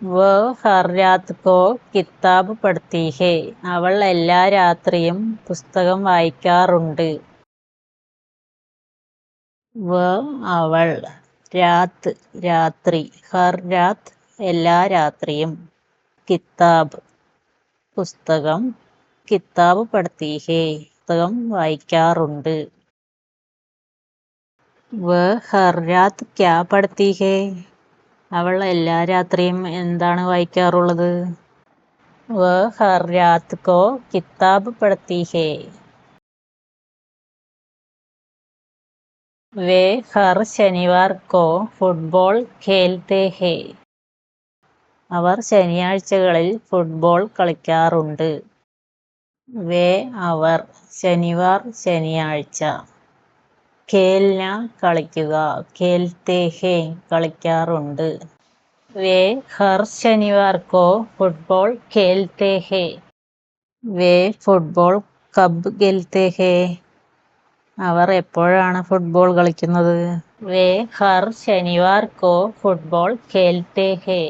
वो हर रात को किताब पढ़ती है. അവൾ എല്ലാ രാത്രിയും പുസ്തകം വായിക്കാറുണ്ട്. वो അവൾ രാത് രാത്രി ഹർ രാത് എല്ലാ രാത്രിയും കിതാബ് പുസ്തകം കിതാബ് പഠിത്തി ഹേ പുസ്തകം വായിക്കാറുണ്ട്. वो हर रात क्या पढ़ती है. അവൾ എല്ലാ രാത്രിയും എന്താണ് വായിക്കാറുള്ളത്? वो हर रात को किताब पढ़ती है. वे हर शनिवार को फुटबॉल खेलते हैं. അവർ ശനിയാഴ്ചകളിൽ ഫുട്ബോൾ കളിക്കാറുണ്ട്. വേ അവർ ശനിവാർ ശനിയാഴ്ച ഖേൽന കളിക്കുക ഖേൽത്തെ ഹേ കളിക്കാറുണ്ട്. വേ ഹർ ശനിവാർ കോ ഫുട്ബോൾ ഖേൽത്തെ ഹേ. വേ ഫുട്ബോൾ കബ് ഖേൽത്തെ ഹേ. അവർ എപ്പോഴാണ് ഫുട്ബോൾ കളിക്കുന്നത്? വേ ഹർ ശനിവാർ കോ ഫുട്ബോൾ ഖേൽത്തെ ഹേ.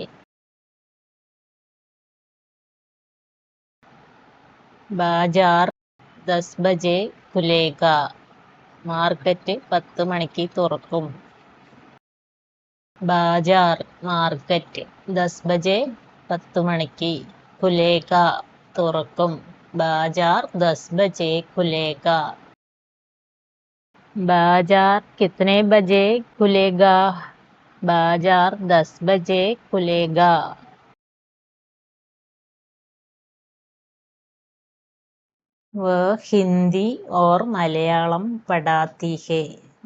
ബാജാർ 10 ബജെ ഖുലേഗ. മാർക്കറ്റ് 10 മണിക്ക് തുറക്കും. ബാജാർ മാർക്കറ്റ് 10 ബജെ 10 മണിക്ക് ഖുലേഗ തുറക്കും. ബാജാർ 10 ബജെ ഖുലേഗ. बाजार कितने बजे खुलेगा? बाजार 10 बजे खुलेगा. वह हिंदी और മലയാളം പഠാത്തി ഹേ.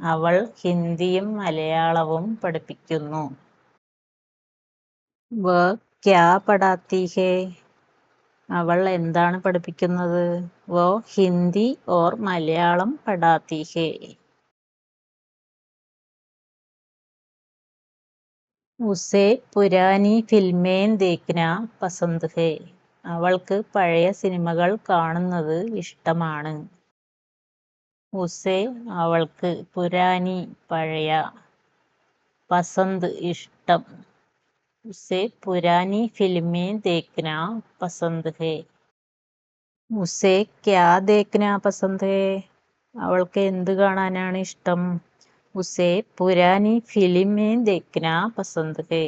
അവൾ ഹിന്ദിയും മലയാളവും പഠിപ്പിക്കുന്നു. വह ക്യാ പഠാത്തി ഹേ. അവൾ എന്താണ് പഠിപ്പിക്കുന്നത്? വോ ഹിന്ദി ഓർ മലയാളം പഠാത്തി ഹേ. ഉസേ പുരാനി ഫിൽമേൻ ദേഖ്ന പസന്ദ് ഹേ. അവൾക്ക് പഴയ സിനിമകൾ കാണുന്നത് ഇഷ്ടമാണ്. ഉസേ അവൾക്ക് പുരാനി പഴയ പസന്ദ് ഇഷ്ടം. ഉസേ പുരാനി ഫിൽമേൻ ദേഖ്ന പസന്ദ് ഹേ. ഉസേ ക്യാ ദേഖ്ന പസന്ദ് ഹേ. അവൾക്ക് എന്ത് കാണാനാണ് ഇഷ്ടം? ഉസേ പുരാനി ഫിലിമേൻ ദേഖ്ന പസന്ദ് ഹേ.